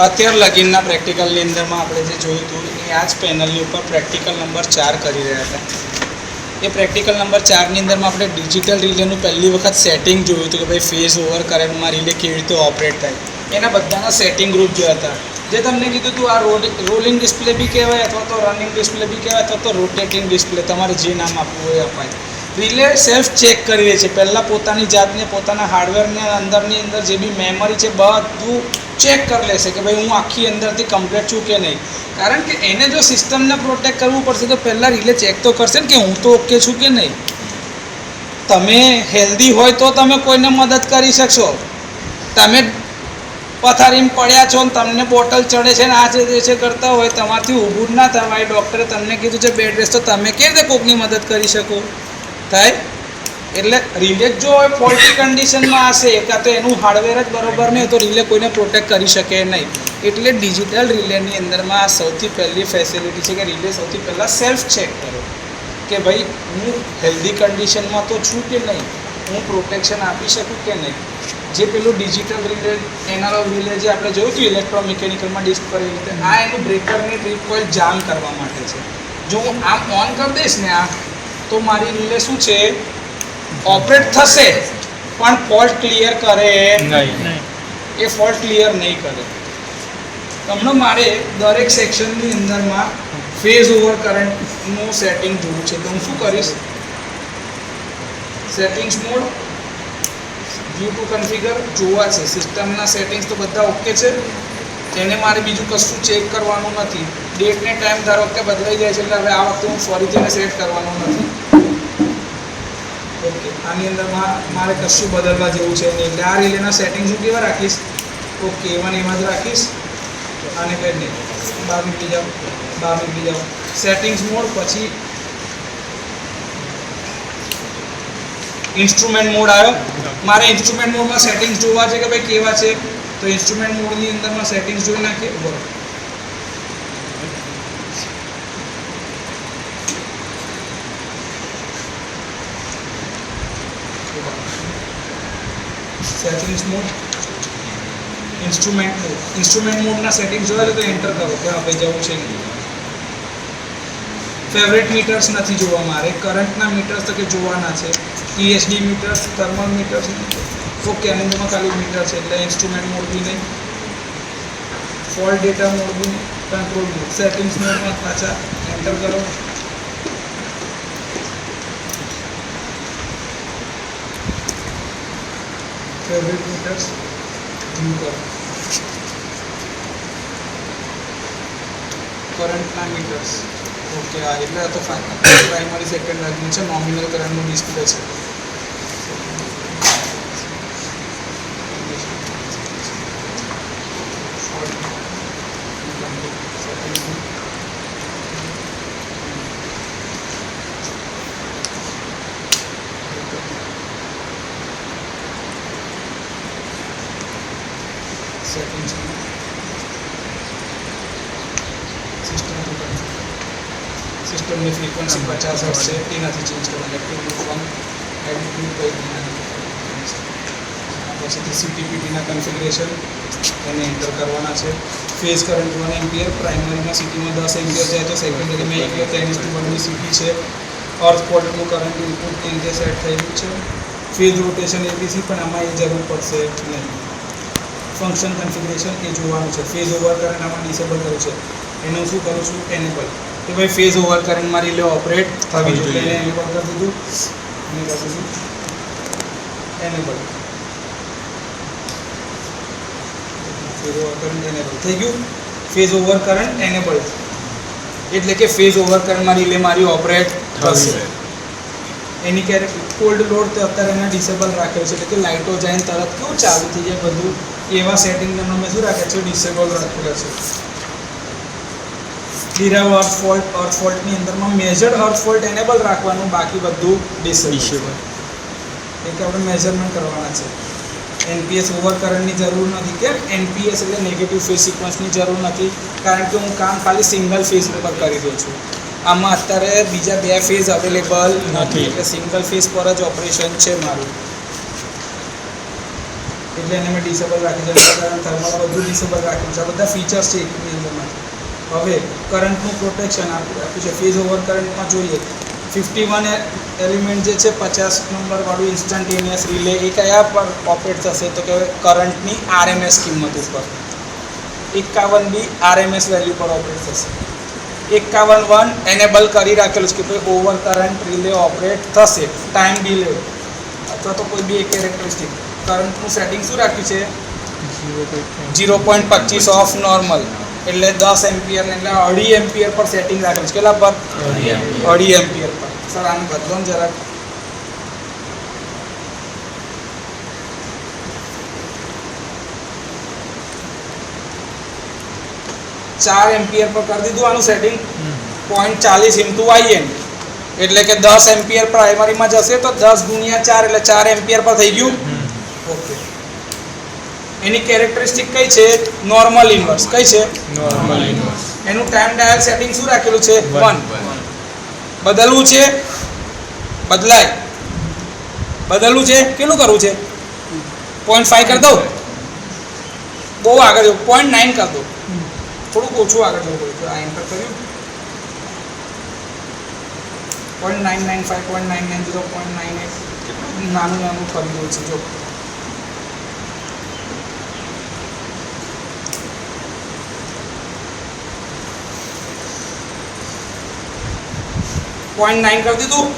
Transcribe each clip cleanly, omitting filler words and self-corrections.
અત્યાર લગીનના પ્રેક્ટિકલની અંદરમાં આપણે જે જોયું હતું એ આ જ પેનલની ઉપર પ્રેક્ટિકલ નંબર 4 કરી રહ્યા હતા. એ પ્રેક્ટિકલ નંબર 4ની અંદરમાં આપણે ડિજિટલ રિલેનું પહેલી વખત સેટિંગ જોયું હતું કે ભાઈ ફેઝ ઓવર કરંટમાં રિલે કેવી રીતે ઓપરેટ થાય. એના બધાના સેટિંગ ગ્રુપ જે હતા, જે તમને કીધું હતું આ રોલિંગ ડિસ્પ્લે બી કહેવાય અથવા તો રનિંગ ડિસ્પ્લે બી કહેવાય અથવા તો રોટેટિંગ ડિસ્પ્લે, તમારે જે નામ આપવું હોય અપાય. રિલે સેલ્ફ ચેક કરી રહી છે, પહેલાં પોતાની જાતને પોતાના હાર્ડવેરની અંદરની અંદર જે બી મેમરી છે બધું ચેક કરી લેશે કે ભાઈ હું આખી અંદરથી કમ્પ્લીટ છું કે નહીં. કારણ કે એને જો સિસ્ટમને પ્રોટેક્ટ કરવું પડશે તો પહેલાં રિલે ચેક તો કરશે ને કે હું તો ઓકે છું કે નહીં. તમે હેલ્ધી હોય તો તમે કોઈને મદદ કરી શકશો. તમે પથારીમાં પડ્યા છો ને તમને બોટલ ચડે છે ને આ છે તે છે કરતા હોય, તમારથી ઊભું જ ના થવાય, ડૉક્ટરે તમને કીધું છે બેડ રેસ્ટ, તો તમે કેવી રીતે કોઈકની મદદ કરી શકો? થાય. એટલે રિલે જો ફોલ્ટી કન્ડિશનમાં હશે કાં તો એનું હાર્ડવેર જ બરોબર નહીં તો રિલે કોઈને પ્રોટેક્ટ કરી શકે નહીં. એટલે ડિજિટલ રિલેની અંદરમાં આ સૌથી પહેલી ફેસિલિટી છે કે રિલે સૌથી પહેલાં સેલ્ફ ચેક કરો કે ભાઈ હું હેલ્ધી કન્ડિશનમાં તો છું કે નહીં, હું પ્રોટેક્શન આપી શકું કે નહીં. જે પેલું ડિજિટલ રિલે એનાલોગ રિલે જે આપણે જોયું હતું ઇલેક્ટ્રોમિકેનિકલમાં ડિસ્ક પર એવી રીતે, આ એનું બ્રેકરની ટ્રીપ કોઇલ જામ કરવા માટે છે. જો હું આમ ઓન કરી દઈશ ને આ, તો મારી રિલે શું છે ઓપરેટ થશે પણ ફોલ્ટ ક્લિયર કરે નહીં. એ ફોલ્ટ ક્લિયર નહીં કરે. હમણાં મારે દરેક સેક્શનની અંદરમાં ફેઝ ઓવર કરંટનું સેટિંગ જોવું છે, તો હું શું કરીશ, settings mode, view to configure જોવા છે. સિસ્ટમના સેટિંગ્સ તો બધા ઓકે છે, એને મારે બીજું કશું ચેક કરવાનું નથી. ડેટ ને ટાઈમ દર વખતે બદલાઈ જાય છે એટલે હવે આ વખતે હું ફરીથી એને સેટ કરવાનું નથી. ઓકે, આની અંદર મારે કશું બદલવા જેવું છે નહીં. એટલે આ રિલેના સેટિંગ્સ હું કેવા રાખીશ, ઓકે એમાં એમાં જ રાખીશ. આને કંઈ નહીં, બહાર નીકળી જાઓ. સેટિંગ્સ મોડ, પછી ઇન્સ્ટ્રુમેન્ટ મોડ આવ્યો. મારે ઇન્સ્ટ્રુમેન્ટ મોડમાં સેટિંગ્સ જોવા છે કે ભાઈ કેવા છે, તો ઇન્સ્ટ્રુમેન્ટ મોડની અંદરમાં સેટિંગ્સ જોઈ નાખીએ. બરોબર, સેટિંગ્સ મોડ, ઇન્સ્ટ્રુમેન્ટ મોડના સેટિંગ્સ જોવા છે તો એન્ટર કરો કે હા ભાઈ જવું છે. ફેવરેટ મીટર્સ નથી જોવા મારે, કરંટના મીટર્સ તો કે જોવાના છે. PhD meters, thermal meters, okay આની અંદરમાં ખાલી મીટર છે એટલે ઇન્સ્ટ્રુમેન્ટ મોડ બી નહીં, ફોલ્ટ ડેટા મોડ બી નહીં, કંટ્રોલ મોડ. સેટિંગ્સ મોડમાં પાછા એન્ટર કરો. ફેવરેટ મીટર્સ વ્યૂ કરો. કરંટના મીટર્સ, ઓકે હા, એટલે આ તો પ્રાઇમરી સેકન્ડરી છે, નોમિનલ કરંટનું ડિસ્પ્લે છે. સિસ્ટમની ફ્રીક્વન્સી 50 હર્ટ્ઝ છે, એનાથી ચેન્જ કરવાની. એક્ટિવ લૂપ 1, એડિટિવ પછીથી સીટીપીટીના કન્ફિગરેશન એને એન્ટર કરવાના છે. ફેઝ કરંટ 1 એમ્પિયર, પ્રાઇમરીમાં સિટીમાં 10 એમ્પિયર જાય તો સેકન્ડરીમાં 1/10 સિટી છે. અર્થ ફોલ્ટનું કરંટ ઇનપુટ એ રીતે સેટ થયેલું છે. ફેઝ રોટેશન એબીસી, પણ આમાં એ જરૂર પડશે નહીં. ફંક્શન કન્ફિગરેશન એ જોવાનું છે. ફેઝ ઓવર કરંટ આમાં ડિસેબલ કર્યું છે, એનું શું કરું છું, એનેબલ, કે ભાઈ ફેઝ ઓવર કરંટમાં રિલે ઓપરેટ થવી જોઈએ. એને એનેબલ કરી દીધું, એને કરી દીધું enable. Phase over current enable થઈ ગયું. ફેઝ ઓવર કરંટ એનેબલ એટલે કે ફેઝ ઓવર કરંટમાં રિલે મારી ઓપરેટ થશે. એની ક્યારેક કોલ્ડ લોડ તો અત્યારે એને ડિસેબલ રાખ્યો છે, એટલે કે લાઇટો જાય તરત કેવું ચાલુ થઈ જાય બધું, એવા સેટિંગને મેં શું રાખ્યા છે, ડિસેબલ રાખેલા છે. ડિરાઇવ અર્થ ફોલ્ટની અંદરમાં મેજર્ડ અર્થ ફોલ્ટ એનેબલ રાખવાનું, બાકી બધું ડિસેબલ. એટલે આપણે મેજરમેન્ટ કરવાના છે. એનપીએસ ઓવર કરંટની જરૂર નથી. કેમ? એનપીએસ એટલે નેગેટિવ ફેઝ સિક્વન્સની જરૂર નથી, કારણ કે હું કામ ખાલી સિંગલ ફેઝ પર કરી દઉં છું. આમાં અત્યારે બીજા 2 ફેઝ અવેલેબલ નથી, એટલે સિંગલ ફેઝ પર જ ઓપરેશન છે મારું. એટલે એને મેં ડિસેબલ રાખી છે, થર્મલ બધું ડિસેબલ રાખ્યું છે. આ બધા ફીચર્સ છે એકની અંદરમાં. હવે કરંટનું પ્રોટેક્શન આપ્યું છે. ફેઝ ઓવર કરંટમાં જોઈએ 51 એલિમેન્ટ જે છે 50 નંબરવાળું ઇન્સ્ટન્ટેનિયસ રિલે એ કયા પર ઓપરેટ થશે તો કે કરંટની આરએમએસ કિંમત ઉપર. 51 બી આરએમએસ વેલ્યુ પર ઓપરેટ થશે. 51 એનેબલ કરી રાખેલું છે કે ભાઈ ઓવર કરંટ રિલે ઓપરેટ થશે ટાઈમ ડિલે અથવા તો કોઈ બી એક કેરેક્ટરિસ્ટિક. કરંટનું સેટિંગ શું રાખ્યું છે 0.25 ઓફ નોર્મલ એટલે 10 એમ્પિયર એટલે 2.5 એમ્પિયર પર સેટિંગ રાખેલું છે. કેટલા પર 2.5 એમ્પિયર પર. સર આને બદલો ને જરાક. ચાર એમ્પિયર પર કરી દીધું આનું સેટિંગ. 0.40 ઇન્ટુ IN એટલે કે 10 એમ્પિયર પ્રાઇમરીમાં જશે તો 10 ગુણ્યા 4 એટલે 4 એમ્પિયર પર થઈ ગયું. ઓકે. એની કેરેક્ટરિસ્ટિક કઈ છે નોર્મલ ઇન્વર્સ. કઈ છે નોર્મલ ઇન્વર્સ. એનું ટાઈમ ડાયલ સેટિંગ શું રાખેલું છે 1. બદલવું છે બદલાય. બદલવું છે કેટલું કરવું છે 0.5 કરી દઉં. બહુ આગળ જવું 0.9 કરી દઉં. થોડુંક ઓછું આગળ જવું પડ્યું. આ એન્ટર કર્યું 0.995 0.990 0.98 કેટલું નાનું નાનું કરી દઉં છે. જો 0.9 કરી દીધું.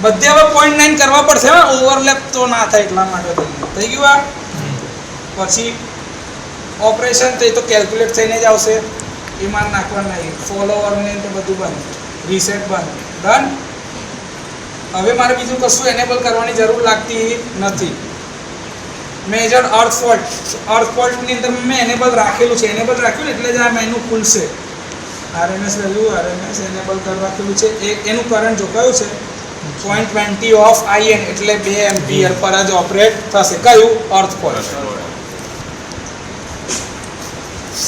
બધે હવે 0.9 કરવા પડશે. ઓવરલેપ તો ના થાય એટલા માટે થઈ ગયું. આ પછી ઓપરેશન તો કેલ્ક્યુલેટ થઈને જ આવશે. એમાં નાખવા નહીં. ફોલોવર ને તો બધું બંધ. રીસેટ બંધ. ડન. હવે મારે બીજું કશું એનેબલ કરવાની જરૂર લાગતી નથી. Major earth fault. અર્થ ફોલ્ટની અંદર મેં એનેબલ રાખેલું છે. એનેબલ રાખ્યું ને એટલે જ આ મેનુ ખુલશે. આરએમએસ વેલ્યુ આરએમએસ એનેબલ કરી રાખેલું છે. એનું કરંટ જો કયું છે 0.20 ઓફ IN એટલે 2 એમ્પિયર પર જ ઓપરેટ થશે. કયું અર્થ ફોલ્ટ.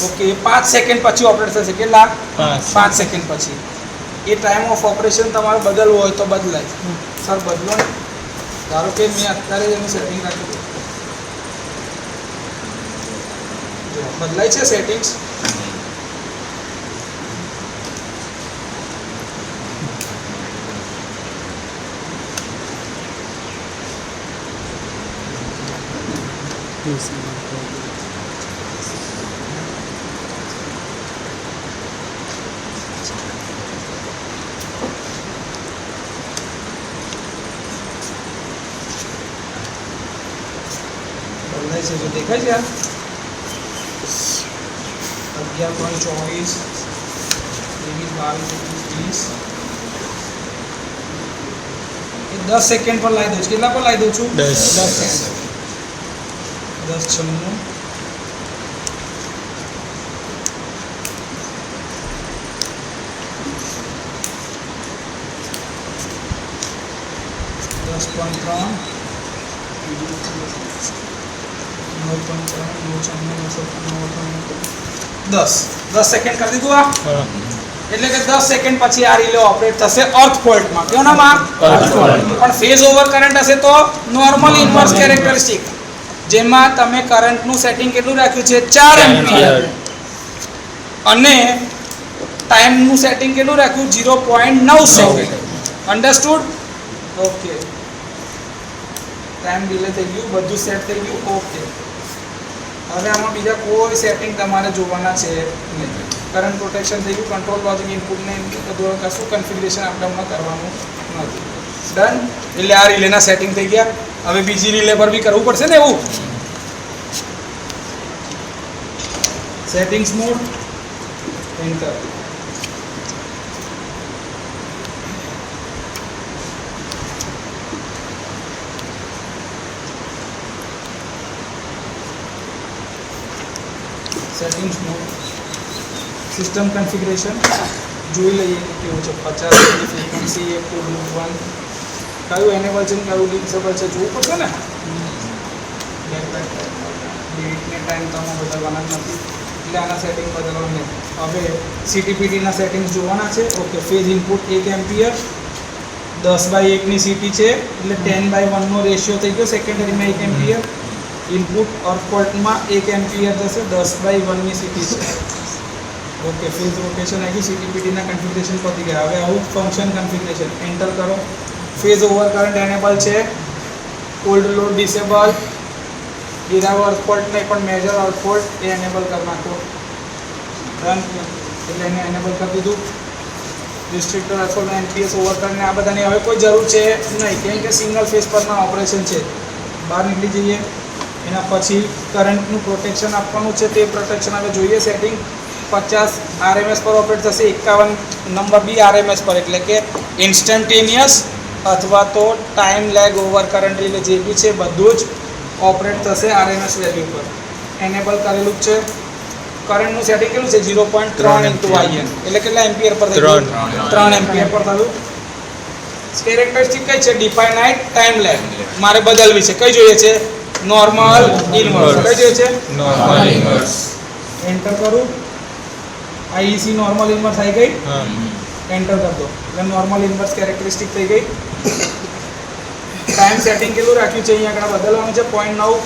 ઓકે. 5 સેકન્ડ પછી ઓપરેટ થશે. કેટલા 5 સેકન્ડ પછી. એ ટાઈમ ઓફ ઓપરેશન તમારે બદલવું હોય તો બદલાય. સર બદલો ને. ધારો કે મેં અત્યારે એનું સેટિંગ રાખ્યું બદલાય છે સેટિંગ્સ. બદલાય છે જો દેખાય છે. 11.24 22 એ 10 સેકન્ડ પર લાવી દઉં છું. કેટલા પર લાવી દઉં છું 10 સેકન્ડ. 10 10 સેકન્ડ કરી દીધું. આ એટલે કે 10 સેકન્ડ પછી આ રિલે ઓપરેટ થશે અર્થ ફોલ્ટમાં. કેવો નામ આ અર્થ ફોલ્ટ. પણ ફેઝ ઓવર કરંટ હશે તો નોર્મલ ઇન્વર્સ કેરેક્ટરિસ્ટિક જેમાં તમે કરંટનું સેટિંગ કેટલું રાખ્યું છે 4 એમ્પિયર અને ટાઈમનું સેટિંગ કેટલું રાખ્યું 0.9 second. Understood. Okay. Time delay થઈ ગયું. બધું સેટ થઈ ગયું. ઓકે. હવે આમાં બીજા કોઈ સેટિંગ તમારે જોવાના છે નહીં. કરંટ પ્રોટેક્શન થઈ ગયું. કંટ્રોલ લોજિક ઇનપુટને બધું કશું કન્ફિગ્યુરેશન આપણે હમણાં કરવાનું નથી. ડન. એટલે આ રિલેના સેટિંગ થઈ ગયા. હવે બીજી રિલે પર બી કરવું પડશે ને એવું. Settings mode enter. Settings mode system configuration જોઈ લઈએ કે કેવું છે. 50 ફ્રીક્વન્સી એ કોડ લૂપ 1 કયું એનેબલ છે કયું ડિસેબલ છે જોવું પડશે ને. ડેટને ટાઈમ તો આમાં બદલવાના જ નથી એટલે આના સેટિંગ બદલવા નહીં. હવે CTPTના સેટિંગ્સ જોવાના છે. ઓકે. ફેઝ ઇનપુટ 1 એમ્પિયર 10/1 ની CT છે એટલે 10/1 નો રેશિયો થઈ ગયો. સેકન્ડરીમાં 1 એમ્પિયર. ઇનપુટ અર્થ પોર્ટમાં 1 એમ્પિયર જશે, 10/1 ની સિટી છે. ઓકે, ફેઝ રોટેશન આવી ગઈ, CTPT ના કન્ફિગ્યુરેશન પતી ગયા. હવે આવું ફંક્શન કન્ફિગ્યુરેશન એન્ટર કરો. ફેઝ ઓવર કરંટ એનેબલ છે, ઓલ્ડ લોડ ડિસેબલ, ડિરાઇવ અર્થ ફોલ્ટ નહીં પણ મેજર અર્થ ફોલ્ટ એ એનેબલ કરી નાખો. ડન, એટલે એને એનેબલ કરી દીધું. રિસ્ટ્રિક્ટર અથવા એનપીએસ ઓવર કરંટ આ બધાની હવે કોઈ જરૂર છે નહીં, કેમ કે સિંગલ ફેઝ પરના ઓપરેશન છે. બહાર નીકળી જઈએ. એના પછી કરંટનું પ્રોટેક્શન આપવાનું છે, તે પ્રોટેક્શન હવે જોઈએ. સેટિંગ 50 RMS પર ઓપરેટ થશે, 51 નંબર બી RMS પર, એટલે કે ઇન્સ્ટન્ટેનિયસ અથવા તો time lag over current relay જે બી છે બધું જ ઓપરેટ થશે RMS વેલ્યુ પર. એનેબલ કરેલું જ છે. કરંટનું સેટિંગ કેટલું છે? 0.3 × IN, એટલે કેટલા એમ્પિયર પર થયું? 3 એમ્પિયર પર થયું. કેરેક્ટરિસ્ટિક કઈ છે? ડિફાઇનાઇટ ટાઈમ લેગ મારે બદલવી છે. કઈ જોઈએ છે? Normal inverse. કઈ જોઈએ છે? Normal inverse. એન્ટર કરું. IEC નોર્મલ ઇન્વર્સ આવી ગઈ. એન્ટર કરી દો એટલે નોર્મલ ઇન્વર્સ કેરેક્ટરિસ્ટિક થઈ ગઈ. ટાઈમ સેટિંગ કેટલું રાખ્યું છે? અહીંયા આગળ બદલવાનું છે 0.9.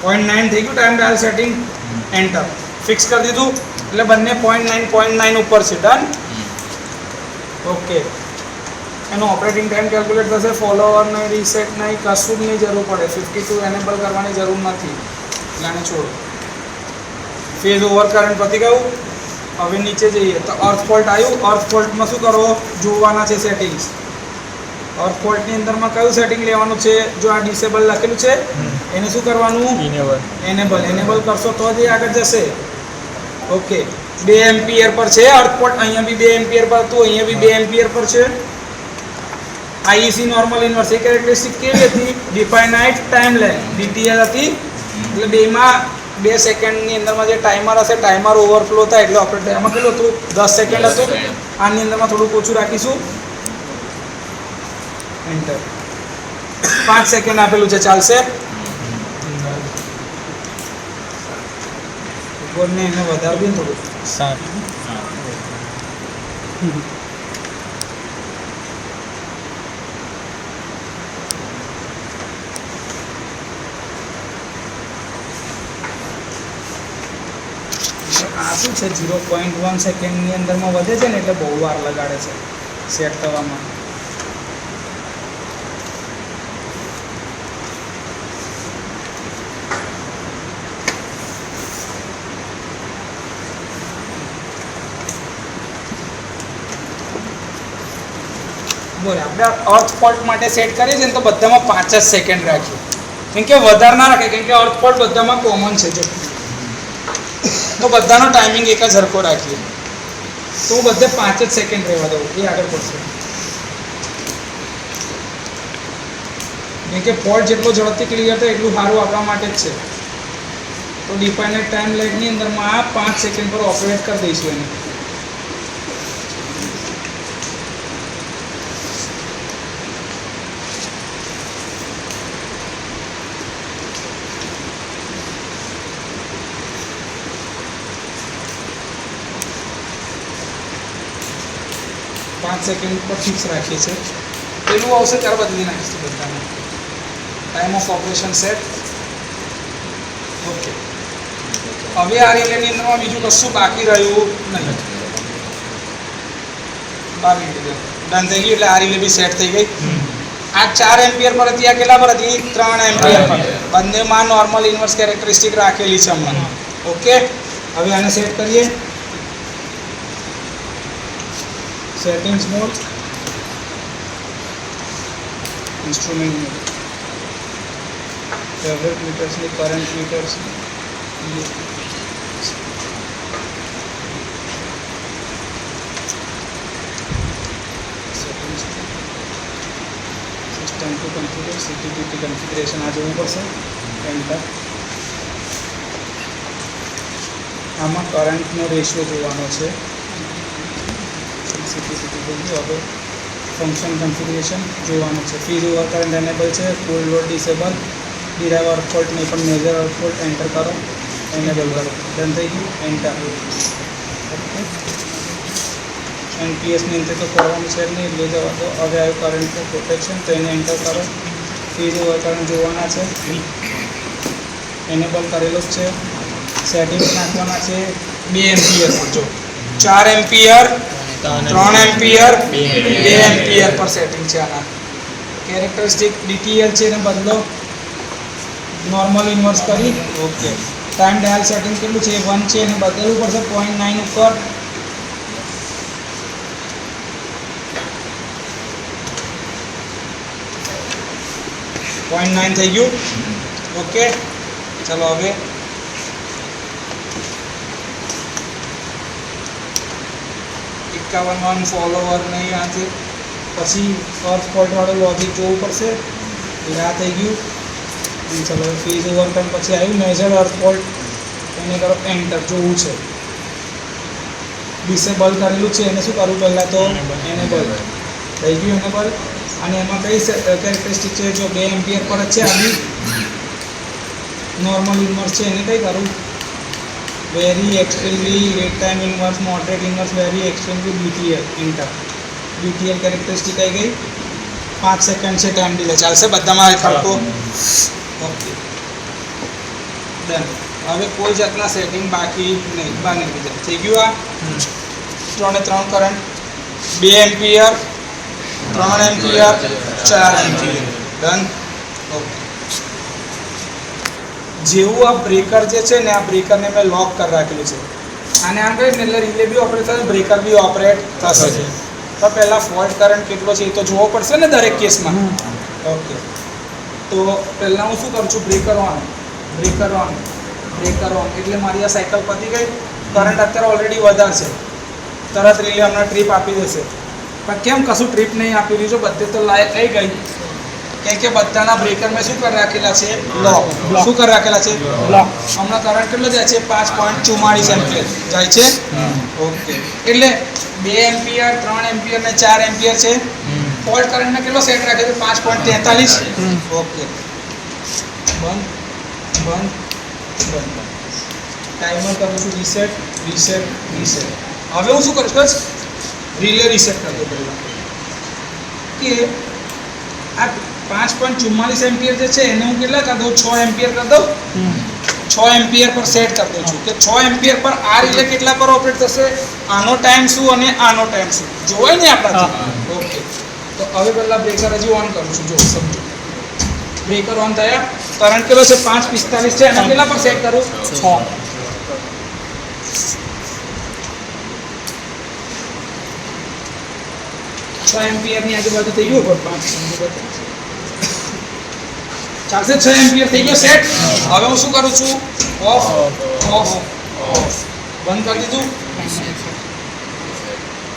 .9 થઈ ગયું time dial setting. Enter fix કરી દીધું એટલે બંને 0.9 ઉપર છે. ડન. ઓકે, એનો ઓપરેટિંગ ટાઈમ કેલ્ક્યુલેટ થશે. ફોલોવર નહીં, રીસેટ નહીં, કશું જ નહીં જરૂર પડે. 52 એનેબલ કરવાની જરૂર નથી, એટલે આને છોડો. ફેઝ ઓવર કરંટ પતી ગયું. હવે નીચે જઈએ તો અર્થ ફોલ્ટ આવ્યું. અર્થ ફોલ્ટમાં શું કરવો? જોવાના છે સેટિંગ્સ. અર્થ ફોલ્ટની અંદરમાં કયું સેટિંગ લેવાનું છે? જો આ ડિસેબલ લખેલું છે એને શું કરવાનું? એનેબલ. એનેબલ કરશો તો જ એ આગળ જશે. ઓકે, 2 એમ્પિયર પર છે અર્થ ફોલ્ટ. અહીંયા બી 2 એમ્પિયર પર હતું, અહીંયા બી 2 એમ્પિયર પર છે. IEC નોર્મલ ઇન્વર્સ એ કેરેક્ટરિસ્ટિક કેવી હતી? ડિફાઇનાઇટ ટાઈમ લેગ DTL હતી. એટલે બેમાં 2 સેકન્ડની અંદરમાં જે ટાઈમર હશે, ટાઈમર ઓવરફ્લો થાય એટલે ઓપરેટ થાય. આમાં કેટલું હતું? 10 સેકન્ડ હતું. આની અંદરમાં થોડુંક ઓછું રાખીશું. એન્ટર. 5 સેકન્ડ આપેલું છે, ચાલશે? ઉપરને એને વધારવી ને થોડું. 7. આ શું છે? 0.1 સેકન્ડની અંદરમાં વધે છે ને એટલે બહુ વાર લગાડે છે સેટ થવામાં. બોલે આપણે અર્થ ફોલ્ટ માટે સેટ કરીએ છીએ ને તો બધામાં 5 જ સેકન્ડ રાખીએ, કેમ કે વધારે ના રાખે, કેમ કે અર્થ ફોલ્ટ બધામાં કોમન છે. તો બધાનો ટાઈમિંગ એક જ સરખો રાખીએ. તો હું બધે 5 જ સેકન્ડ રહેવા દઉં, એ આગળ પડશે. કેમ કે ફોલ્ટ જેટલો ઝડપથી ક્લિયર થાય એટલું સારું આપણા માટે જ છે. તો ડિફાઇનેડ ટાઈમ લેગની અંદરમાં આ 5 સેકન્ડ પર ઓપરેટ કરી દઈશું એને. સેકન્ડ પર ફિક્સ રાખીએ છીએ. પેલું આવશે ત્યારે બદલી નાખીશું બધાને. Time of operation set. Okay, હવે આ રિલેની અંદરમાં બીજું કશું બાકી રહ્યું નહીં. 12 મિનિટ ડન થઈ ગયું એટલે આ રિલે બી સેટ થઈ ગઈ. આ 4 એમ્પિયર પર હતી, આ કેટલા પર હતી? 3 એમ્પિયર પર. બંનેમાં નોર્મલ ઇન્વર્સ કેરેક્ટરિસ્ટિક રાખેલી છે હમણાં. ઓકે, હવે આને સેટ કરીએ. Settings mode, instrument mode, favourite meters ने current meters settings configure CTPT configuration આ જોવું પડશે. એન્ટર. આમાં કરંટનો રેશિયો જોવાનો છે. સીટીપીટી જોઈ હવે ફંક્શન કન્ફિગરેશન જોવાનું છે. ફીઝ ઓવર કરંટ એનેબલ છે, full load disable, derive earth fault નહીં પણ મેજર અર્થ ફોલ્ટ એન્ટર કરો, એનેબલ કરો. ડન થઈ ગયું. એન્ટર. ઓકે. એનપીએસની અંદર તો કરવાનું છે નહીં એટલે જવા દો. હવે આવ્યું કરંટ પ્રોટેક્શન તો એને એન્ટર કરો. ફીઝ ઓવર કરંટ જોવાના છે, એનેબલ કરેલો જ છે. સેટિંગ્સ નાખવાના છે 2 એમ્પિયર પર. જો 4 એમ્પિયર, 3 એમ્પિયર, 2 એમ્પિયર પર સેટિંગ છે આના. કેરેક્ટરિસ્ટિક ડીટીએલ છે એને બદલો, નોર્મલ ઇન્વર્સ કરી. ઓકે. ટાઈમ ડાયલ સેટિંગ કેટલું છે 1 છે એને બદલવું પડશે 0.9 ઉપર. .9 થઈ ગયું. ઓકે. ચલો હવે 51 ફોલોવર નહીં આ છે. પછી અર્થ ફોલ્ટ વાળું લોજિક જોવું પડશે. એટલે આ થઈ ગયું. ચલો ફીઝ ઓવર કરંટ પછી આવ્યું મેજર અર્થ ફોલ્ટ, એને કરો એન્ટર. જોવું છે ડિસેબલ કરેલું છે એને શું કરવું પહેલાં તો એનેબલ થઈ ગયું. એનેબલ. અને એમાં કઈ કેરેક્ટરિસ્ટિક છે જો 2 એમ્પિયર પર જ છે. આની નોર્મલ ઇન્વર્સ છે એને કઈ કરું very extremely wait time inverse, moderate inverse, very extremely BTL. Enter. BTL characteristic આવી ગઈ. 5 સેકન્ડ છે ટાઈમ ડિલે. ચાલશે બધામાં ખડકો. ઓકે. ડન. હવે કોઈ જાતના સેટિંગ બાકી નહીં. બહાર નીકળી જાય. થઈ ગયું. આ 3 current 2 ampere, 3 ampere, 4 ampere. Done. Okay. જેવું આ બ્રેકર જે છે ને આ બ્રેકરને મેં લોક કરી રાખેલું છે. આને આમ કહીને એટલે રિલે બી ઓપરેટ થશે, બ્રેકર બી ઓપરેટ થશે. તો પહેલાં ફોલ્ટ કરંટ કેટલો છે એ તો જોવો પડશે ને દરેક કેસમાં. ઓકે. તો પહેલાં હું શું કરું છું breaker on, breaker on, breaker on એટલે મારી આ સાયકલ પતી ગઈ. કરંટ અત્યારે ઓલરેડી વધારે છે, તરત રિલે હમણાં ટ્રીપ આપી દેશે. પણ કેમ કશું ટ્રીપ નહીં આપી દીધું, બધે તો લાયક થઈ ગઈ. કેમ કે બધાના બ્રેકર મેં શું કરી રાખેલા છે લોક. શું કરી રાખેલા છે લોક. હમણાં કરંટ કેટલો જાય છે 5.44 એમ્પિયર જાય છે. ઓકે. એટલે 2 એમ્પિયર, 3 એમ્પિયર ને 4 એમ્પિયર છે. ફોલ્ટ કરંટને કેટલો સેટ રાખે છે 5.43. ઓકે. બંધ બંધ બંધ. ટાઈમર કરું છું રીસેટ રીસેટ રીસેટ. હવે હું શું કરું છું રિલે રીસેટ કરી દઉં પહેલાં કે આ 5.44 એમ્પિયર જે છે એને હું કેટલા કરી દઉં 6 એમ્પિયર કરી દઉં. 6 એમ્પિયર પર સેટ કરી દઉં છું કે 6 એમ્પિયર પર આ રિલે કેટલા પર ઓપરેટ થશે, આનો ટાઈમ શું અને આનો ટાઈમ શું જોવાય ને આપણાથી. ઓકે. તો હવે પહેલાં બ્રેકર હજી ઓન કરું છું. જો સમજો બ્રેકર ઓન થયા. કરંટ કેટલો છે 5.45 છે. એને કેટલા પર સેટ કરું 6. એમ્પિયરની આજુબાજુ થઈ ગયું 5 ચાલશે. 6 એમ્પિયર થઈ ગયો સેટ. હવે હું શું કરું છું ઓફ ઓફ ઓફ બંધ કરી દીધું.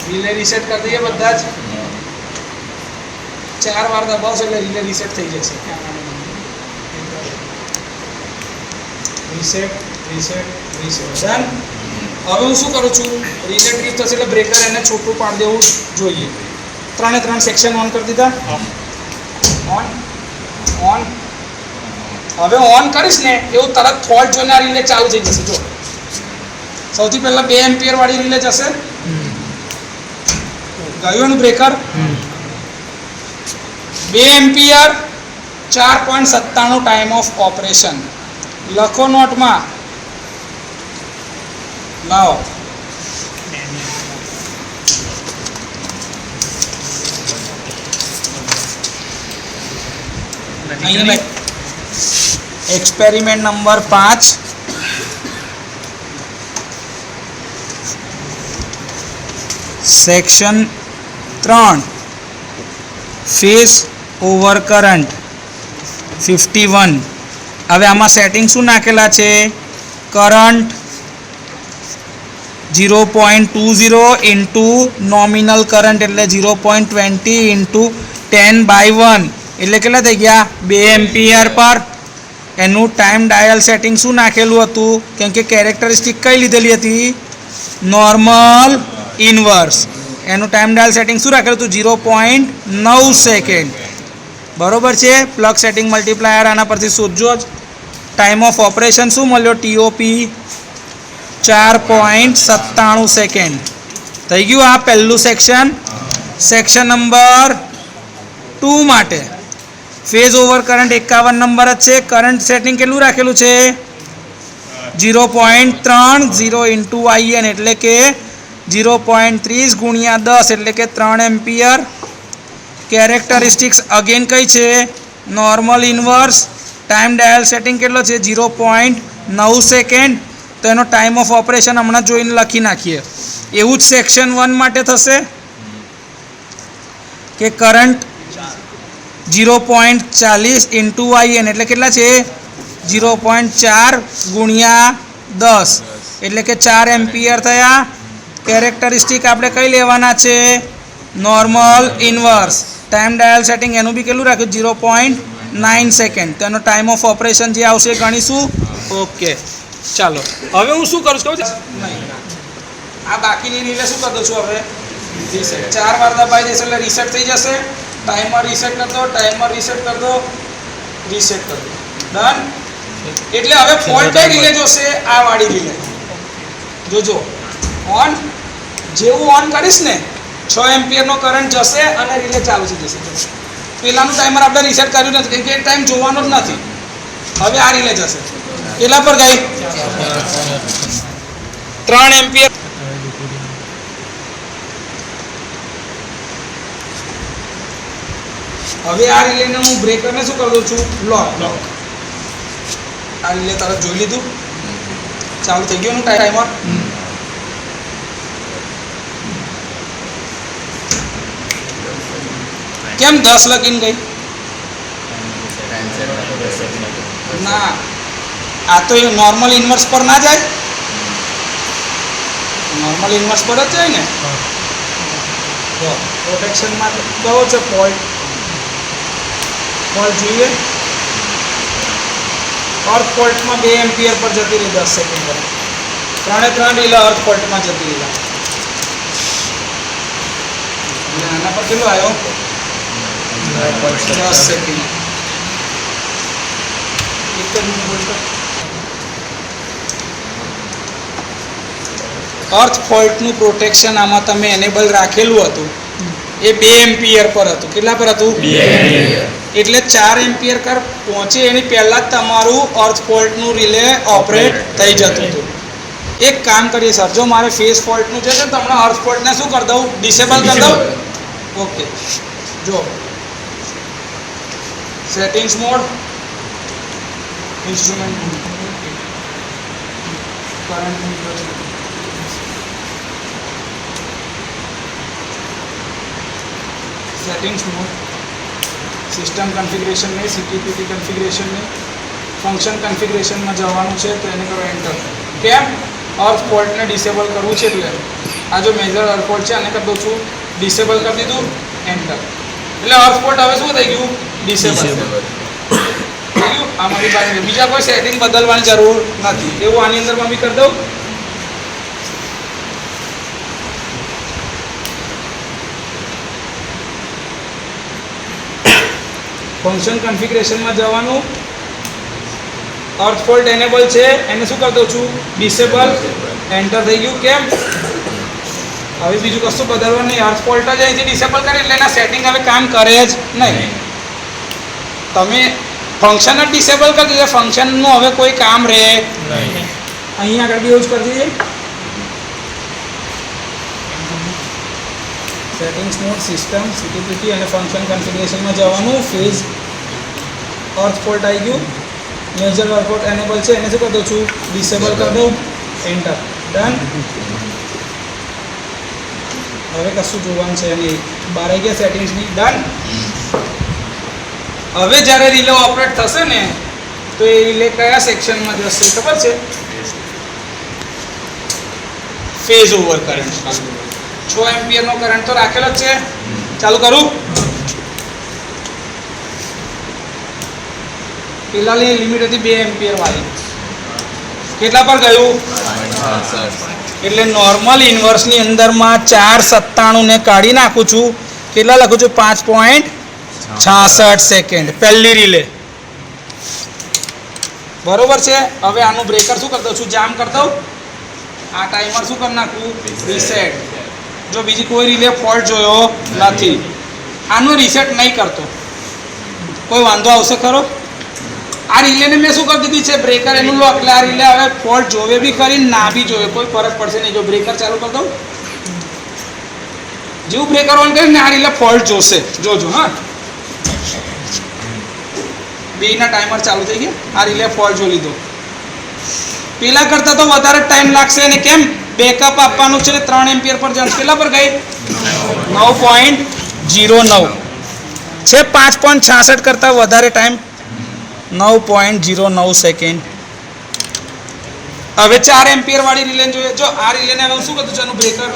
રિલે રીસેટ કરી દઈએ બધા જ. 4 વાર દબાવશો એટલે રિલે રીસેટ થઈ જશે. Reset reset reset. ડન. હવે હું શું કરું છું રિલે ટ્રીપ થશે એટલે બ્રેકર એને છોટું પાડી દેવું જોઈએ. 3 સેક્શન ઓન કરી દીધા. On on. હવે ઓન કરીશ ને એવું તરત ફોલ્ટ જોઈને આ રિલે ચાલુ થઈ જશે. જો સૌથી પહેલાં 2 એમ્પિયર વાળી રિલે જશે. ગયું એનું breaker 2 ampere 4.97 time of operation. લખો નોટમાં. લાવો experiment number 5 section 3 phase over current 51. હવે આમાં સેટિંગ શું નાખેલા છે કરંટ 0.20 ઇન્ટુ નોમિનલ કરંટ એટલે 0.20 ઇન્ટુ 10/1 એટલે કેટલા થઈ ગયા 2 એમ્પિયર પર. એનું ટાઈમ ડાયલ સેટિંગ શું નાખેલું હતું? કેમ કે કેરેક્ટરિસ્ટિક કઈ લીધેલી હતી? Normal inverse. એનું ટાઈમ ડાયલ સેટિંગ શું રાખેલું હતું? 0.9 સેકન્ડ. બરોબર છે. પ્લગ સેટિંગ મલ્ટીપ્લાયર આના પરથી શોધજો જ. ટાઈમ ઓફ ઓપરેશન શું મળ્યો? TOP 4.97 second. થઈ ગયું આ પહેલું સેક્શન. સેક્શન નંબર 2 માટે ફેઝ ઓવર કરંટ 51 નંબર જ છે. કરંટ સેટિંગ કેટલું રાખેલું છે? 0.30 IN એટલે કે 0.30 ગુણ્યા 10 એટલે કે 3 એમ્પિયર. કેરેક્ટરિસ્ટિક્સ અગેન કઈ છે? Normal inverse. Time dial setting કેટલો છે? 0.9 સેકન્ડ. તો એનો ટાઈમ ઓફ ઓપરેશન હમણાં જોઈને લખી નાખીએ. એવું જ સેક્શન 1 માટે થશે કે કરંટ 0.40 IN એટલે કેટલા છે? 0.4 ગુણ્યા 10 એટલે કે 4 એમ્પિયર થયા. કેરેક્ટરિસ્ટિક આપણે કઈ લેવાના છે? Normal inverse. Time dial setting એનું બી કેટલું રાખ્યું? 0.9 સેકન્ડ. તો એનો ટાઈમ ઓફ ઓપરેશન જે આવશે ગણીશું. ઓકે, ચાલો હવે હું શું કરું છું ખબર છે? આ બાકીની રીલે શું કરી દઉં છું? હવે રીસેટ 4 વાર દબાઈ દેશે એટલે રીસેટ થઈ જશે. ટાઈમર રીસેટ કરી દો, ટાઈમર રીસેટ કરી દો, રીસેટ કરી દો. ડન. એટલે હવે ફોલ્ટ કઈ રીલે જોશે? આ વાળી રીલે જોજો. ઓન જેવું ઓન કરીશ ને 6 એમ્પિયરનો કરંટ જશે અને રીલે ચાલુ થઈ જશે. પેલાનું ટાઈમર આપણે રીસેટ કર્યું નથી કેમ કે એ ટાઈમ જોવાનો જ નથી. હવે આ રીલે જશે. કેટલા પર ગઈ? 3 એમ્પિયર. હવે આ રિલેને હું બ્રેકરને શું કરી દઉં છું? લોક. આ રિલે તરફ જોઈ લીધું. ચાલુ થઈ ગયું ટાઈમર. કેમ 10 લગીને ગઈ? ના, આ તો નોર્મલ ઇન્વર્સ પર ના જાય. નોર્મલ ઇન્વર્સ પર જ જાય ને. પ્રોટેક્શનમાં કયો છે ફોલ્ટ? ફોલ્ટ જોઈએ. અર્થ ફોલ્ટમાં 2 એમ્પિયર પર જતી રહી 10 સેકન્ડ પર. 3 રીલે અર્થ ફોલ્ટમાં જતી રહી. આના પર કેટલો આવ્યો? 10 સેકન્ડ. અર્થ ફોલ્ટનું પ્રોટેક્શન આમાં તમે એનેબલ રાખેલું હતું. એ 2 એમ્પિયર પર હતું. કેટલા પર હતું? 2 એમ્પિયર. એટલે 4 એમ્પિયર પર પહોંચે એની પહેલાં જ તમારું અર્થ ફોલ્ટનું રિલે ઓપરેટ થઈ જતું હતું. એક કામ કરીએ સર, જો મારે ફેઝ ફોલ્ટનું છે તો તમને અર્થ ફોલ્ટને શું કરી દઉં? ડિસેબલ કરી દઉં. ઓકે, જો settings mode, instrument current meter, settings mode, system configuration में CTPT कन्फिग्रेशन में फंक्शन कन्फिग्रेशन में जवानुं छे तो एने करो एंटर. केम? अर्थ फॉल्ट ने डिसेबल करवुं छे એટલે આ જો મેજર अर्थ फॉल्ट છે આને કરી દઉં છું ડિસેબલ કરી દીધું. એન્ટર. એટલે अर्थ फॉल्ट હવે શું થઈ ગયું? ડિસેબલ થઈ ગયું. આમાંથી બાકી બીજા કોઈ સેટિંગ બદલવાની જરૂર નથી. એવું આની અંદર માં બી કરી દઉં. ફંક્શન કન્ફિગ્રેશનમાં જવાનું. અર્થ ફોલ્ટ એનેબલ છે એને શું કરી દઉં છું? ડિસેબલ. એન્ટર થઈ ગયું. કેમ? હવે બીજું કશું બદલવાનું નહીં. અર્થ ફોલ્ટ જ અહીંથી ડિસેબલ કરે એટલે એના સેટિંગ હવે કામ કરે જ નહીં. તમે ફંક્શન જ ડિસેબલ કરી દીધું, ફંક્શનનું હવે કોઈ કામ રહે નહીં. અહીં આગળ બી યુઝ કરી દઈએ. સેટિંગ્સ મોડ, સિસ્ટમ, CTPT અને ફંક્શન કન્ફિગ્રેશનમાં જવાનું. ફેઝ અર્થ ફોલ્ટ આવી ગયું. મેજર અર્થ ફોલ્ટ એનેબલ છે એને શું કરી દઉં છું? ડિસેબલ કરી દઉં. એન્ટર. ડન. હવે કશું જોવાનું છે નહીં. બહાર આવી ગયા સેટિંગ્સની. ડન. હવે જ્યારે રિલે ઓપરેટ થશે ને તો એ રિલે કયા સેક્શનમાં જશે ખબર છે? Phase over current. 6 એમ્પિયરનો કરંટ તો રાખેલો જ છે. ચાલુ કરું. પેલાની લિમિટ હતી 2 એમ્પિયર વાળી. કેટલા પર ગયું? એટલે નોર્મલ ઇન્વર્સની અંદરમાં 497 ને કાઢી નાખું છું. કેટલા લખું છું? 5.66 સેકન્ડ પહેલી રિલે. બરોબર છે. હવે આનું બ્રેકર શું કરી દઉં છું? જામ કરી દઉં. આ ટાઈમર શું કરી નાખું? રીસેટ. જો બીજી કોઈ રિલે ફોલ્ટ જોયો નથી. આનું રીસેટ નહીં કરતો. કોઈ વાંધો આવશે ખરો? આ રિલેને મેં શું કરી દીધી છે? બ્રેકર એનું લોક. એટલે આ રિલે હવે ફોલ્ટ જોવે બી ખરી, ના બી જોવે, કોઈ ફરક પડશે નહીં. જો બ્રેકર ચાલુ કરી દઉં, જેવું બ્રેકર ઓન કરીને આ રિલે ફોલ્ટ જોશે. જોજો હા, બેના ટાઈમર ચાલુ થઈ ગયા. આ રિલે ફોલ્ટ જોઈ લીધો. પેલા કરતાં તો વધારે ટાઈમ લાગશે. અને કેમ? બેકઅપ આપવાનું છે. 3 એમ્પિયર પર જશે. કેટલા પર ગઈ? 9.09 છે. 5.66 કરતાં વધારે ટાઈમ, 9.09 સેકન્ડ. હવે 4 એમ્પિયર વાળી રિલે જોઈએ. જો આ રિલેને હવે શું કરું છું? એનું બ્રેકર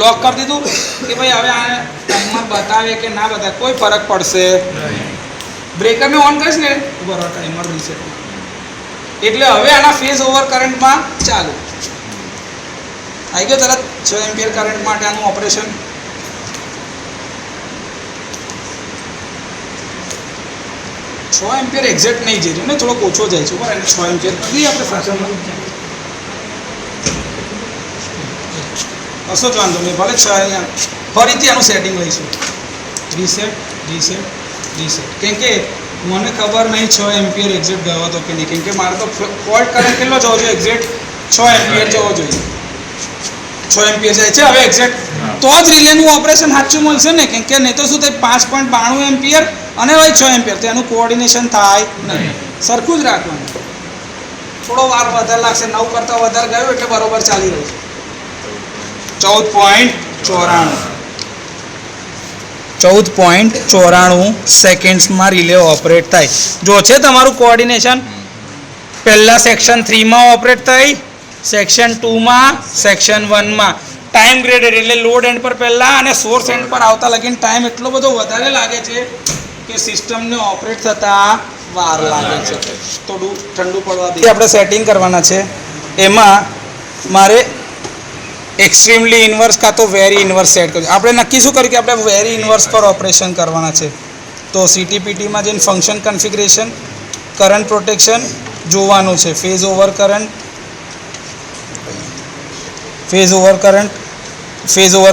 લોક કરી દીધું કે ભાઈ હવે આ ટાઈમમાં બતાવે કે ના બતાવે, કોઈ ફરક પડશે. બ્રેકરને ઓન કરીશ ને, બરાબર ટાઈમર રીસેટ. એટલે હવે આના ફેઝ ઓવર કરંટમાં ચાલુ આવી ગયો તરત 6 એમ્પિયર કરંટ માટે આનું ઓપરેશન. છ એમ્પિયર એક્ઝેક્ટ નહીં જઈ રહ્યું ને, થોડોક ઓછો જાય છે બરાબર. 6 એમ્પિયર કરી આપણે ફ્રેક્શનમાં, કશો જ વાંધો નહીં. ભલે 6 અહીંયા ફરીથી આનું સેટિંગ લઈશું. Reset reset reset. કેમ કે મને ખબર નહીં 6 એમ્પિયર એક્ઝેક્ટ ગયો હતો કે નહીં. કેમ કે મારે તો ફોલ્ટ કરંટ કેટલો જવો જોઈએ? એક્ઝેક્ટ 6 એમ્પિયર જવો જોઈએ. 6 એમ્પિયર જાય છે હવે એક્ઝેક્ટ. તો જ રિલેનું ઓપરેશન સાચું મળશે ને. કેમ કે નહીં તો શું થાય? 5.92 એમ્પિયર અને ભાઈ 6 એમ્પિયર, તો એનું કોઓર્ડિનેશન થાય નહીં. સરખું જ રાખવાનું. થોડો વાર વધારે લાગશે. 9 કરતાં વધારે ગયું એટલે બરોબર ચાલી રહ્યું છે. 14.94 સેકન્ડ્સમાં રિલે ઓપરેટ થાય. જો છે તમારું કોઓર્ડિનેશન. પહેલા સેક્શન 3માં ઓપરેટ થઈ, સેક્શન 2માં, સેક્શન 1માં. ટાઈમ ગ્રેડેડ એટલે લોડ એન્ડ પર પહેલાં અને સોર્સ એન્ડ પર આવતા લગીને ટાઈમ એટલો બધો વધારે લાગે છે કે સિસ્ટમને ઓપરેટ થતાં વાર લાગે છે. થોડું ઠંડુ પડવા દે. આપણે સેટિંગ કરવાના છે. એમાં મારે એક્સ્ટ્રીમલી ઇન્વર્સ કાં તો વેરી ઇન્વર્સ સેટ કરવું. આપણે નક્કી શું કર્યું કે આપણે વેરી ઇન્વર્સ પર ઓપરેશન કરવાના છે. તો CTPTમાં જઈને ફંક્શન કન્ફિગરેશન, કરંટ પ્રોટેક્શન જોવાનું છે. ફેઝ ઓવર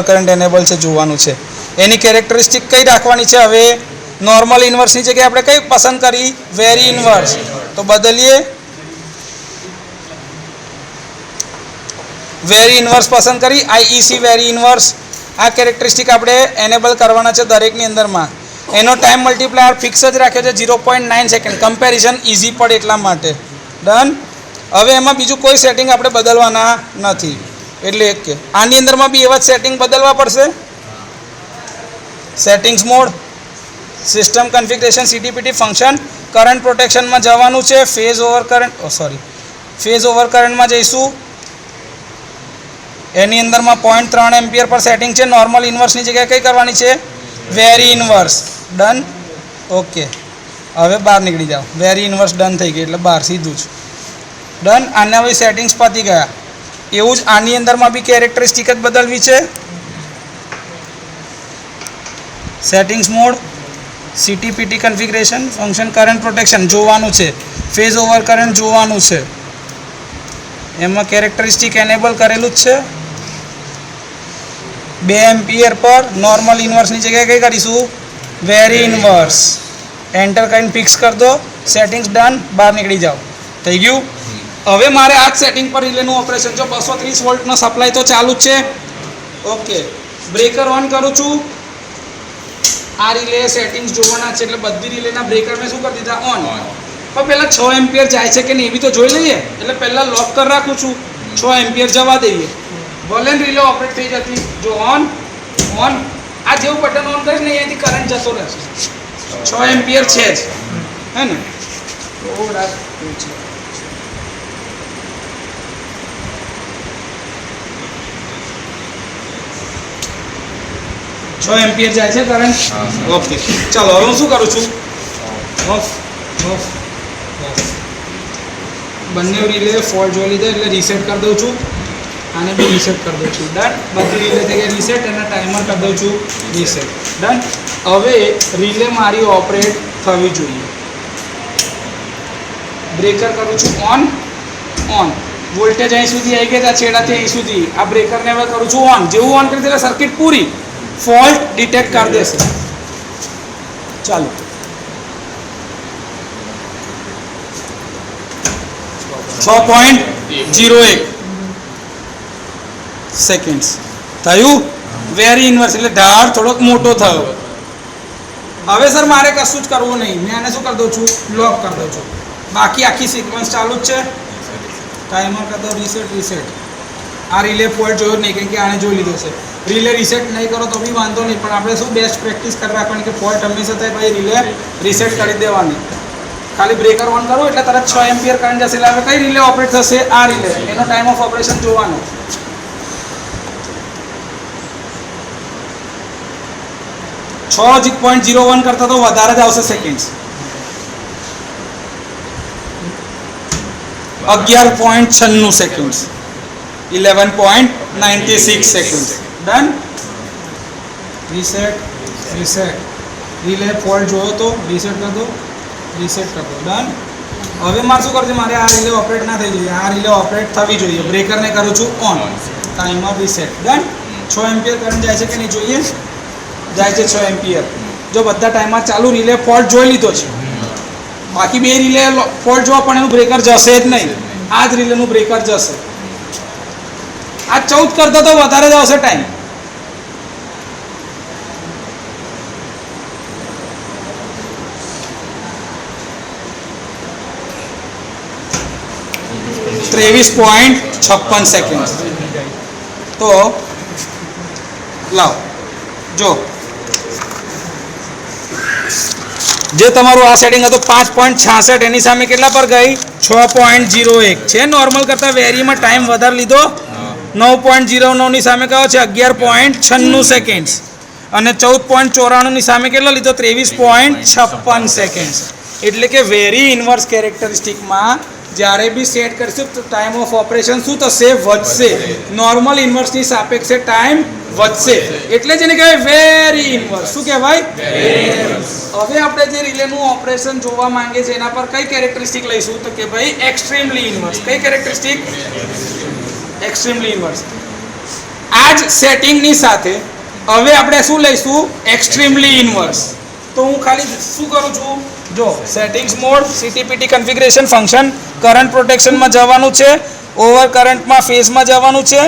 કરંટ એનેબલ છે જોવાનું છે. એની કેરેક્ટરિસ્ટિક કઈ રાખવાની છે? હવે નોર્મલ ઇન્વર્સની જગ્યાએ આપણે કઈ પસંદ કરી? Very inverse. તો બદલીએ, વેરી ઇન્વર્સ પસંદ કરી. IEC very inverse. આ કેરેક્ટરિસ્ટિક આપણે એનેબલ કરવાના છે દરેકની અંદરમાં. એનો ટાઈમ મલ્ટીપ્લાયર ફિક્સ જ રાખ્યો છે 0.9 સેકન્ડ. કમ્પેરિઝન ઇઝી પડે એટલા માટે. ડન. હવે એમાં બીજું કોઈ સેટિંગ આપણે બદલવાના નથી. એટલે એક કે આની અંદરમાં બી એવા જ સેટિંગ બદલવા પડશે. Settings mode, system configuration, CTPT function, current પ્રોટેક્શનમાં જવાનું છે. ફેઝ ઓવર કરંટમાં જઈશું. એની અંદરમાં 0.3 એમ્પિયર પર સેટિંગ છે. નોર્મલ ઇન્વર્સની જગ્યાએ કઈ કરવાની છે? Very inverse. ડન. ઓકે, હવે બહાર નીકળી જાઓ. વેરી ઇન્વર્સ ડન થઈ ગઈ એટલે બહાર સીધું જ ડન. આના હવે સેટિંગ્સ પતી ગયા. એવું જ આની અંદરમાં બી કેરેક્ટરિસ્ટિક જ બદલવી છે. Settings mode, CTPT configuration, function, current protection જોવાનું છે. ફેઝ ઓવર કરંટ જોવાનું છે. એમાં કેરેક્ટરિસ્ટિક એનેબલ કરેલું જ છે. 2 એમ્પિયર પર નોર્મલ ઇન્વર્સની જગ્યાએ કઈ કરીશું? Very inverse. એન્ટર કરીને ફિક્સ કરી દો. Settings done. બહાર નીકળી જાઓ. થઈ ગયું. હવે મારે આ જ સેટિંગ પર રિલેનું ઓપરેશન. જો 230 વોલ્ટનો સપ્લાય તો ચાલુ જ છે. ઓકે, બ્રેકર ઓન કરું છું. આ રિલે સેટિંગ્સ જોવાના છે એટલે બધી રિલેના બ્રેકર મેં શું કરી દીધા? ઓન. પણ પહેલાં 6 એમ્પિયર જાય છે કે નહીં એ બી તો જોઈ લઈએ. એટલે પહેલાં લોક કરી રાખું છું. 6 એમ્પિયર જવા દઈએ. ભલે રિલે ઓપરેટ થઈ જતી. જો ઓન. આ જેવું બટન ઓન કરીશ ને અહીંયાથી કરંટ જતો રહેશે. 6 એમ્પિયર છે જ, હે ને? થોડા છે. 6 એમ્પિયર જાય છે કરંટ. ઓકે, ચાલો હવે હું શું કરું છું? ઓફ. બંને રિલે ફોલ્ટ જોઈ લીધો એટલે રીસેટ કરી દઉં છું, આને બી રીસેટ કરી દઉં છું. ડન. બધી રિલે થઈ ગઈ રીસેટ અને ટાઈમર કરી દઉં છું રીસેટ. ડન. હવે રિલે મારી ઓપરેટ થવી જોઈએ. બ્રેકર કરું છું ઓન. વોલ્ટેજ અહીં સુધી આવી ગયા, છેડાથી અહીં સુધી. આ બ્રેકરને હવે કરું છું ઓન. જેવું ઓન કરી એટલે સર્કિટ પૂરી ફોલ્ટ ડિટેક્ટ કરી દેશે. ચાલો. .01 સેકન્ડ્સ થયું. વેરી ઇન્વર્સ એટલે ઢાળ થોડોક મોટો થયો. હવે સર મારે કશું જ કરવું નહીં, મેં આને શું કરી દઉં છું, લોક કરી દઉં છું. બાકી આખી સિક્વન્સ ચાલુ જ છે. ટાઈમર કરી દો રીસેટ. આ રિલે ફોલ્ટ જોયો નહીં, કેમ કે આને જોઈ લીધો છે. રિલે રીસેટ નહીં કરો તો બી વાંધો નહીં, પણ આપણે શું બેસ્ટ પ્રેક્ટિસ કરી રાખવાની કે ફોલ્ટ હંમેશા થાય ભાઈ રિલે રીસેટ કરી દેવાની. ખાલી બ્રેકર ઓન કરો એટલે તરત 6 એમ્પિયર કરંટ જશે. એટલે હવે કઈ રિલે ઓપરેટ થશે? આ રિલે. એનો ટાઈમ ઓફ ઓપરેશન જોવાનો. .01 કરતા તો વધારે જ આવશે seconds. 11.96 seconds. 11.96 seconds. Done. Reset. Relay fault જોયો તો રીસેટ કરી દો. ડન. હવે મારે શું કરશે, મારે આ રિલે ઓપરેટ ના થઈ જોઈએ, આ રિલે ઓપરેટ થવી જોઈએ. બ્રેકરને કરું છું on. Timer reset. Done. 6 ampere current જાય છે કે નહીં જોઈએ? જાય છે 6 એમ્પિયર. જો બધા ટાઈમમાં ચાલુ રિલે ફોલ્ટ જોઈ લીધો છે. બાકી બે રિલે ફોલ્ટ જોવા પણ એનું બ્રેકર જશે જ નહીં. આ જ રિલેનું બ્રેકર જશે. આ 14 કરતા તો વધારે જ આવશે ટાઈમ. .56 સેકન્ડ. તો લાવ જો, જે તમારું આ સેટિંગ હતું 5.66, એની સામે કેટલા પર ગઈ? 6.01 છે. નોર્મલ કરતા વેરીમાં ટાઈમ વધારે લીધો. 9.09 ની સામે કયો છે? 11.96 સેકન્ડ. અને 14.94 ની સામે કેટલો લીધો? 23.56 સેકન્ડ. એટલે કે વેરી ઇન્વર્સ કેરેક્ટરિસ્ટિકમાં જ્યારે બી સેટ કરીશું તો ટાઈમ ઓફ ઓપરેશન શું થશે? વધશે. નોર્મલ ઇન્વર્સની સાપેક્ષે ટાઈમ વધશે. એટલે જ એને કહેવાય વેરી ઇન્વર્સ. શું કહેવાય? હવે આપણે જે રિલેનું ઓપરેશન જોવા માંગે છે એના પર કઈ કેરેક્ટરિસ્ટિક લઈશું? તો કે ભાઈ એક્સ્ટ્રીમલી ઇન્વર્સ. કઈ કેરેક્ટરિસ્ટિક? Extremely inverse. આ જ સેટિંગની સાથે હવે આપણે શું લઈશું? Extremely inverse. તો હું ખાલી શું કરું છું, જો settings mode, CTPT configuration, function, current પ્રોટેક્શનમાં જવાનું છે, ઓવર કરંટમાં ફેઝમાં જવાનું છે,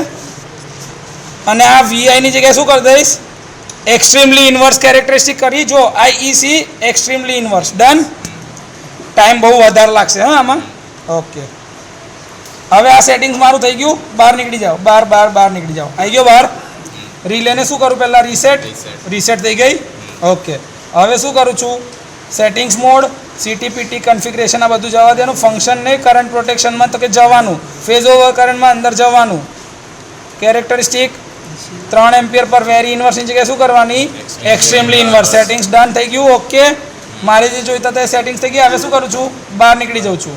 અને આ વીઆઈની જગ્યાએ શું કરી દઈશ? એક્સ્ટ્રીમલી ઇન્વર્સ કેરેક્ટરિસ્ટિક કરી. જો IEC extremely inverse. Done. Time બહુ વધારે લાગશે હા આમાં. ઓકે. હવે આ સેટિંગ્સ મારું થઈ ગયું. બહાર નીકળી જાઓ. બહાર નીકળી જાઓ. આવી ગયો બહાર. રિલેને શું કરું પહેલાં? રીસેટ થઈ ગઈ. ઓકે. હવે શું કરું છું? સેટિંગ્સ મોડ, સીટીપીટી કન્ફિગરેશન, આ બધું જવા દેવાનું. ફંક્શન ને કરંટ પ્રોટેક્શનમાં તો કે જવાનું. ફેઝ ઓવર કરંટમાં અંદર જવાનું. કેરેક્ટરિસ્ટિક 3 એમ્પિયર પર વેરી ઇન્વર્સની જગ્યાએ શું કરવાની? Extremely inverse. સેટિંગ્સ ડન થઈ ગયું. ઓકે. મારે જે જોઈતા હતા એ સેટિંગ્સ થઈ ગયા. હવે શું કરું છું? બહાર નીકળી જાઉં છું.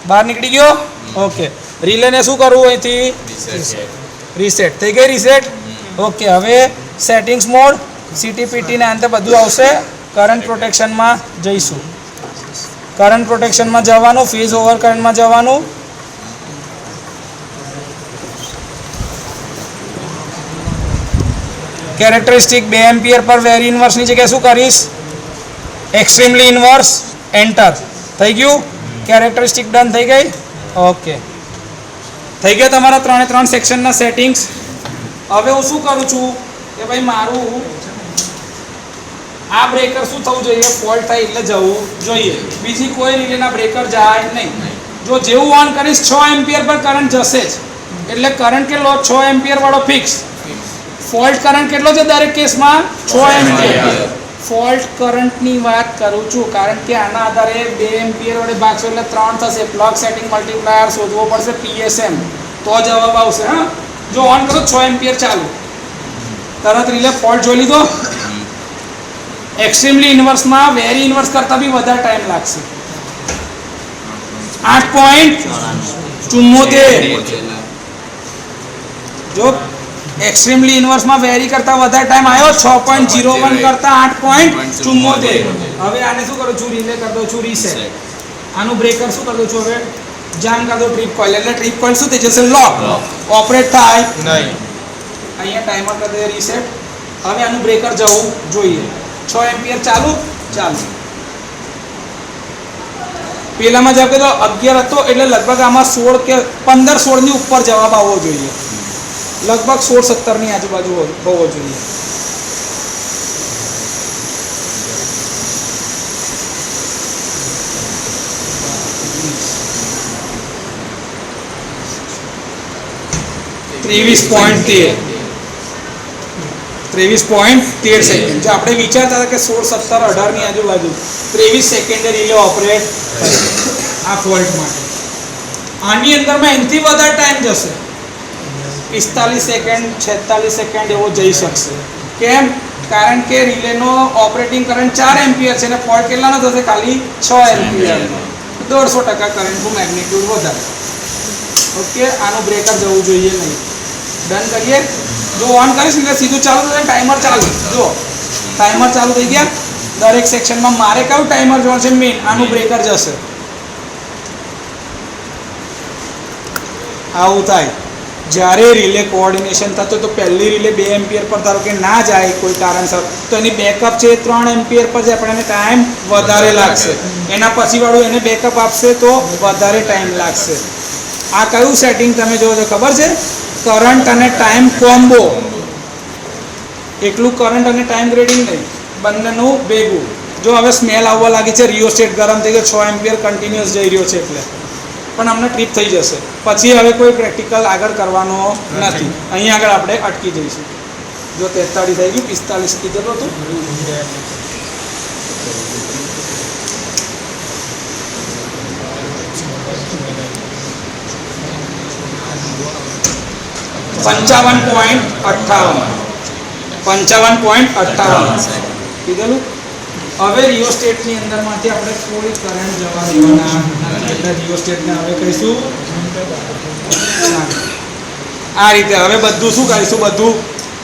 બહાર નીકળી ગયો. ઓકે. રિલેને શું કરવું અહીંથી? રીસેટ થઈ ગઈ. રીસેટ. ઓકે. હવે સેટિંગ્સ મોડ, સીટીપીટીને અંતે બધું આવશે. કરંટ પ્રોટેક્શનમાં જઈશું. કરંટ પ્રોટેક્શનમાં જવાનું. ફેઝ ઓવર કરંટમાં જવાનું. કેરેક્ટરિસ્ટિક 2 એમ્પિયર પર વેરી ઇન્વર્સની જગ્યાએ શું કરીશ? Extremely inverse. એન્ટર થઈ ગયું. કેરેક્ટરિસ્ટિક ડન થઈ ગઈ. ઓકે. થઈ ગયા તમારા 3 સેક્શનના સેટિંગ્સ. હવે હું શું કરું છું કે ભાઈ મારું આ બ્રેકર શું થવું જોઈએ? ફોલ્ટ થાય એટલે જવું જોઈએ. બીજી કોઈ રિલેના બ્રેકર જાય નહીં. જો જેવું ઓન કરીશ 6 એમ્પિયર પર કરંટ જશે જ. એટલે કરંટ કેટલો? 6 એમ્પિયર વાળો ફિક્સ. ફોલ્ટ કરંટ કેટલો છે દરેક કેસમાં? 6 એમ્પિયર. ફોલ્ટ કરંટની વાત કરું છું કારણ કે આના આધારે 2 એમ્પિયર વડે ભાગશો એટલે 3 થશે. પ્લગ સેટિંગ મલ્ટીપ્લાયર શોધવો પડશે, પીએસએમ, તો જવાબ આવશે. હા, જો ઓન કરો 6 એમ્પિયર ચાલુ, તરત રિલે ફોલ્ટ જોઈ લીધો. એક્સ્ટ્રીમલી ઇન્વર્સમાં વેરી ઇન્વર્સ કરતાં બી વધારે ટાઈમ લાગશે. 8.74 જો એક્સ્ટ્રીમલી ઇન્વર્સમાં વેરી કરતા વધારે ટાઈમ આવ્યો 6.01 કરતા 8.74. હવે આને શું કરું છું રિલે કરી દઉં છું રીસેટ. આનું બ્રેકર શું કરી દઉં છું હવે જામ કરી દો ટ્રીપ કોઇલ એટલે ટ્રીપ કોઇલ શું થઈ જશે લોક ઓપરેટ થાય નહીં. અહીંયા ટાઈમર કરી દે રીસેટ. હવે આનું બ્રેકર જવું જોઈએ 6 એમ્પિયર ચાલુ પેલામાં જવાબ કીધો 11 હતો એટલે લગભગ આમાં 16 કે 15-16 ની ઉપર જવાબ આવવો જોઈએ. લગભગ 16-17 ની આજુબાજુ હોવો જોઈએ. ત્રેવીસ પોઈન્ટ 13 સેકન્ડ. જો આપણે વિચારતા હતા કે 16, 17, 18 ની આજુબાજુ 23 સેકન્ડે રિલે ઓપરેટ આ ફોલ્ટ માટે. આની અંદરમાં એનાથી વધારે ટાઈમ જશે 45 સેકન્ડ 46 સેકન્ડ એવો જઈ શકશે. કેમ? કારણ કે રિલેનો ઓપરેટિંગ કરંટ 4 એમ્પિયર છે અને ફોલ્ટ કેટલાનો થશે ખાલી 6 એમ્પિયર. 150% કરંટનું મેગ્નિટ્યુડ વધારે. ઓકે, આનું બ્રેકર જવું જોઈએ નહીં. ડન કરીએ. જો ઓન કરીશ એટલે સીધું ચાલુ થશે ટાઈમર ચાલુ. જો ટાઈમર ચાલુ થઈ ગયા. દરેક સેક્શનમાં મારે કયું ટાઈમર જોવાનું છે મેઇન. આનું બ્રેકર જશે. આવું થાય જ્યારે રિલે કોઓર્ડિનેશન થતો તો પહેલી રિલે 2 એમ્પિયર પર ધારો કે ના જાય કોઈ કારણસર તો એની બેકઅપ છે 3 એમ્પિયર પર જાય પણ એને ટાઈમ વધારે લાગશે. એના પછી વાળું એને બેકઅપ આપશે તો વધારે ટાઈમ લાગશે. આ કયું સેટિંગ તમે જોવો છો ખબર છે? કરંટ અને ટાઈમ કોમ્બો. એકલું કરંટ અને ટાઈમ ગ્રેડિંગ નહીં, બંનેનું ભેગું. જો હવે સ્મેલ આવવા લાગી છે રિયોસ્ટેટ ગરમ થઈ ગયો 6 એમ્પિયર કન્ટિન્યુઅસ જઈ રહ્યો છે એટલે પણ અમને ટ્રીપ થઈ જશે. પછી હવે કોઈ પ્રેક્ટિકલ આગળ કરવાનો નથી. અહીં આગળ આપણે અટકી જઈશું. જો 43 થઈ ગયું 45 કીધેલું હતું. $55.58 કીધેલું. હવે રિયોસ્ટેટની અંદરમાંથી આપણે કોઈ કરંટ જવા દેવાના નથી એટલે રિયોસ્ટેટને હવે કહીશું આ રીતે. હવે બધું શું કરીશું? બધું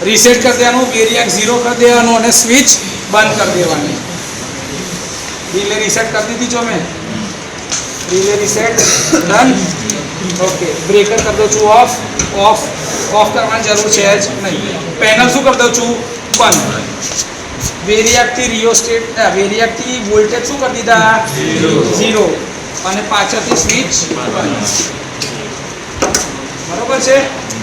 રીસેટ કરી દેવાનું, વેરિયાક 0 કરી દેવાનું અને સ્વિચ બંધ કરી દેવાની. રિલે રીસેટ કરી દીધી જો મેં. Relay reset done. Okay, breaker કરી દઉં છું ઓફ. ઓફ કરવાની જરૂર છે જ નહીં. પેનલ શું કરી દઉં છું? બંધ. વેરિયાકથી રિયોસ્ટેટ વેરિયાકથી વોલ્ટેજ શું કરી દીધા? 0 અને પાછળથી સ્વિચ બંધ. બરોબર છે.